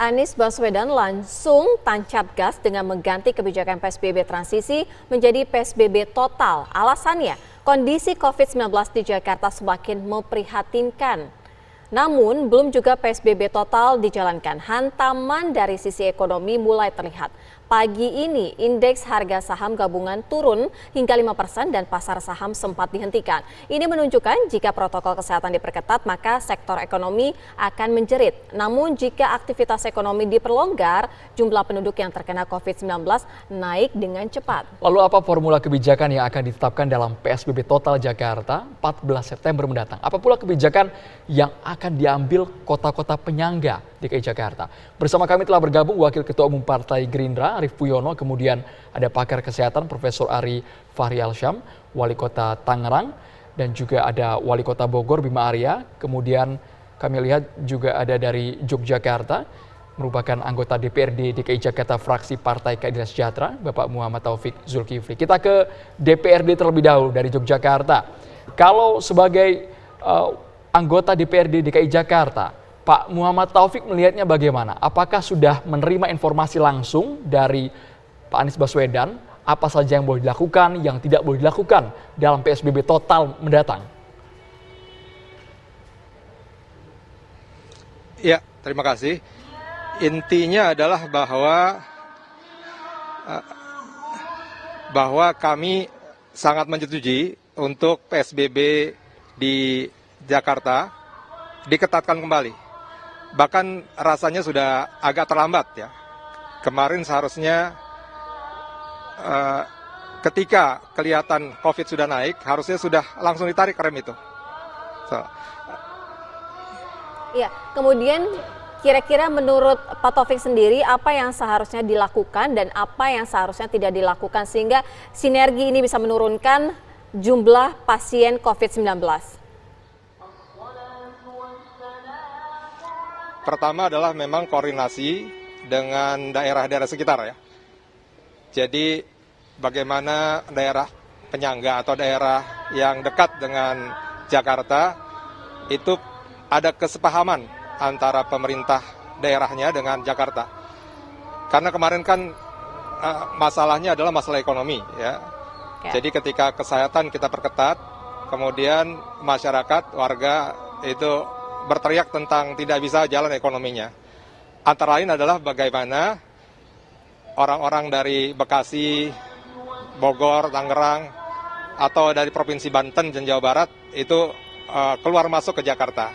Anies Baswedan langsung tancap gas dengan mengganti kebijakan PSBB transisi menjadi PSBB total. Alasannya, kondisi COVID-19 di Jakarta semakin memprihatinkan. Namun, belum juga PSBB total dijalankan. Hantaman dari sisi ekonomi mulai terlihat. Pagi ini, indeks harga saham gabungan turun hingga 5% dan pasar saham sempat dihentikan. Ini menunjukkan jika protokol kesehatan diperketat, maka sektor ekonomi akan menjerit. Namun, jika aktivitas ekonomi diperlonggar, jumlah penduduk yang terkena COVID-19 naik dengan cepat. Lalu apa formula kebijakan yang akan ditetapkan dalam PSBB total Jakarta 14 September mendatang? Apa pula kebijakan yang akan diambil kota-kota penyangga DKI Jakarta? Bersama kami telah bergabung Wakil Ketua Umum Partai Gerindra Arief Puyono, kemudian ada pakar kesehatan Profesor Ari Fahri Alsyam, Wali Kota Tangerang, dan juga ada Wali Kota Bogor Bima Arya. Kemudian kami lihat juga ada dari Yogyakarta, merupakan anggota DPRD DKI Jakarta fraksi Partai Keadilan Sejahtera, Bapak Muhammad Taufik Zulkifli. Kita ke DPRD terlebih dahulu dari Yogyakarta. Kalau sebagai anggota DPRD DKI Jakarta, Pak Muhammad Taufik melihatnya bagaimana? Apakah sudah menerima informasi langsung dari Pak Anies Baswedan apa saja yang boleh dilakukan, yang tidak boleh dilakukan dalam PSBB total mendatang? Ya, terima kasih. Intinya adalah bahwa kami sangat menyetujui untuk PSBB di Jakarta diketatkan kembali. Bahkan rasanya sudah agak terlambat ya. Kemarin seharusnya ketika kelihatan COVID sudah naik, harusnya sudah langsung ditarik rem itu. Ya, kemudian kira-kira menurut Pak Taufik sendiri apa yang seharusnya dilakukan dan apa yang seharusnya tidak dilakukan sehingga sinergi ini bisa menurunkan jumlah pasien COVID-19? Pertama adalah memang koordinasi dengan daerah-daerah sekitar ya. Jadi bagaimana daerah penyangga atau daerah yang dekat dengan Jakarta itu ada kesepahaman antara pemerintah daerahnya dengan Jakarta. Karena kemarin kan masalahnya adalah masalah ekonomi ya. Jadi ketika kesehatan kita perketat, kemudian masyarakat, warga itu berteriak tentang tidak bisa jalan ekonominya. Antara lain adalah bagaimana orang-orang dari Bekasi, Bogor, Tangerang, atau dari Provinsi Banten dan Jawa Barat itu keluar masuk ke Jakarta.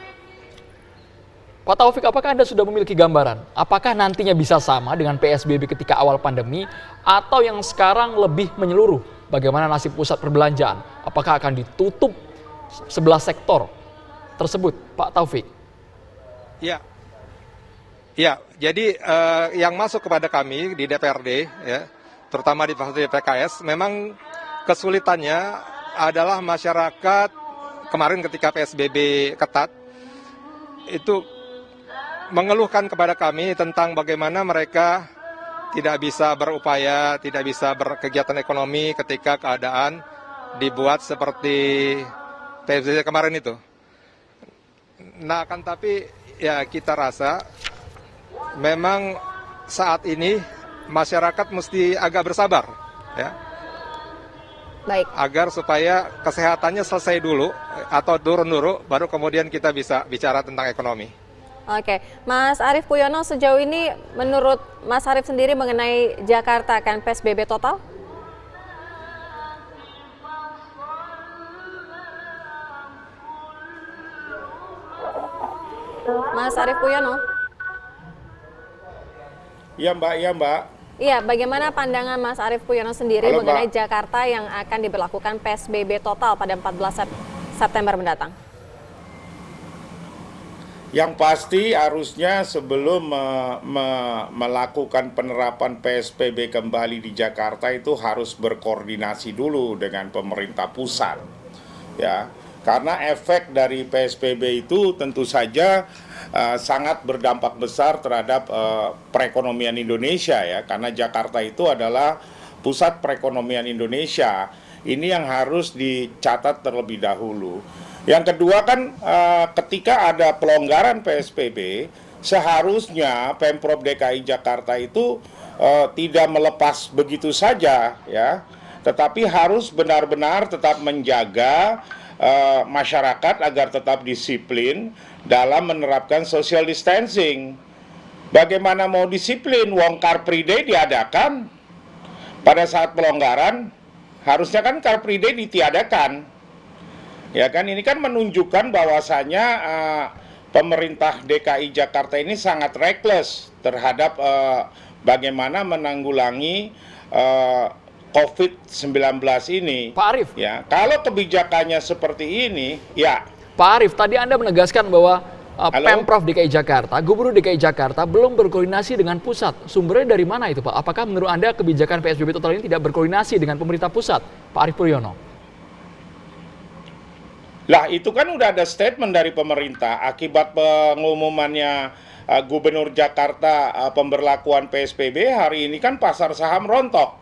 Pak Taufik, apakah Anda sudah memiliki gambaran? Apakah nantinya bisa sama dengan PSBB ketika awal pandemi atau yang sekarang lebih menyeluruh? Bagaimana nasib pusat perbelanjaan? Apakah akan ditutup 11 sektor tersebut, Pak Taufik? Ya, jadi yang masuk kepada kami di DPRD, ya, terutama di fraksi PKS, memang kesulitannya adalah masyarakat kemarin ketika PSBB ketat, itu mengeluhkan kepada kami tentang bagaimana mereka tidak bisa berupaya, tidak bisa berkegiatan ekonomi ketika keadaan dibuat seperti PSBB kemarin itu. Nah, kan tapi ya kita rasa memang saat ini masyarakat mesti agak bersabar ya. Baik. Agar supaya kesehatannya selesai dulu atau turun dulu baru kemudian kita bisa bicara tentang ekonomi. Oke, Mas Arief Puyono, sejauh ini menurut Mas Arief sendiri mengenai Jakarta akan PSBB total? Mas Arief Puyono. Iya Mbak. Iya, bagaimana pandangan Mas Arief Puyono sendiri Halo, mengenai Mbak. Jakarta yang akan diberlakukan PSBB total pada 14 September mendatang? Yang pasti harusnya sebelum melakukan penerapan PSBB kembali di Jakarta itu harus berkoordinasi dulu dengan pemerintah pusat. Ya, karena efek dari PSBB itu tentu saja sangat berdampak besar terhadap perekonomian Indonesia ya, karena Jakarta itu adalah pusat perekonomian Indonesia. Ini yang harus dicatat terlebih dahulu. Yang kedua kan ketika ada pelonggaran PSBB, seharusnya Pemprov DKI Jakarta itu tidak melepas begitu saja ya, tetapi harus benar-benar tetap menjaga masyarakat agar tetap disiplin dalam menerapkan social distancing. Bagaimana mau disiplin? Wong Car Free Day diadakan pada saat pelonggaran, harusnya kan Car Free Day ditiadakan. Ya kan, ini kan menunjukkan bahwasanya pemerintah DKI Jakarta ini sangat reckless terhadap bagaimana menanggulangi COVID-19 ini. Pak Arief. Ya, kalau kebijakannya seperti ini, ya. Pak Arief, tadi Anda menegaskan bahwa Halo? Pemprov DKI Jakarta, Gubernur DKI Jakarta belum berkoordinasi dengan pusat. Sumbernya dari mana itu, Pak? Apakah menurut Anda kebijakan PSBB total ini tidak berkoordinasi dengan pemerintah pusat? Pak Arief Puryono. Lah itu kan udah ada statement dari pemerintah akibat pengumumannya Gubernur Jakarta pemberlakuan PSBB hari ini kan pasar saham rontok.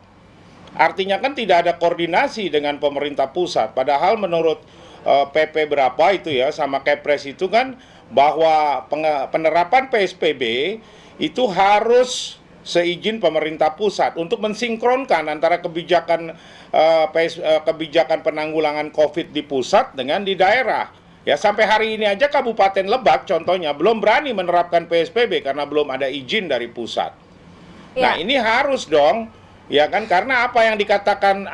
Artinya kan tidak ada koordinasi dengan pemerintah pusat. Padahal menurut PP berapa itu ya sama Kepres itu kan bahwa penerapan PSBB itu harus seizin pemerintah pusat untuk mensinkronkan antara kebijakan penanggulangan COVID di pusat dengan di daerah. Ya sampai hari ini aja Kabupaten Lebak contohnya belum berani menerapkan PSBB karena belum ada izin dari pusat. Ya. Nah ini harus dong, ya kan, karena apa yang dikatakan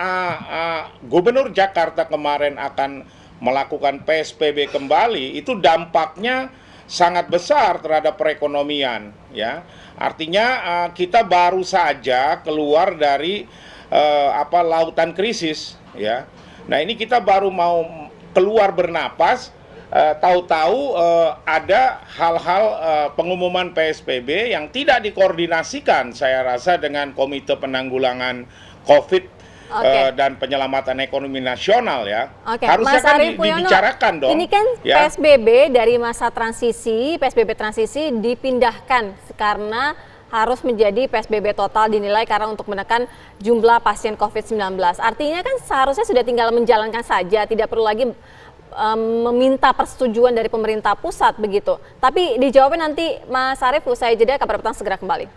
Gubernur Jakarta kemarin akan melakukan PSBB kembali itu dampaknya sangat besar terhadap perekonomian, ya. Artinya kita baru saja keluar dari lautan krisis, ya. Nah ini kita baru mau keluar bernapas, tahu-tahu ada hal-hal pengumuman PSBB yang tidak dikoordinasikan, saya rasa dengan Komite Penanggulangan COVID. Dan penyelamatan ekonomi nasional ya. Harusnya Mas kan Arief Puryono, dibicarakan dong. ini kan ya. PSBB dari masa transisi, PSBB transisi dipindahkan karena harus menjadi PSBB total dinilai karena untuk menekan jumlah pasien COVID-19. Artinya kan seharusnya sudah tinggal menjalankan saja, tidak perlu lagi meminta persetujuan dari pemerintah pusat begitu. Tapi dijawabnya nanti Mas Arief, usai jeda, Kabar Petang segera kembali.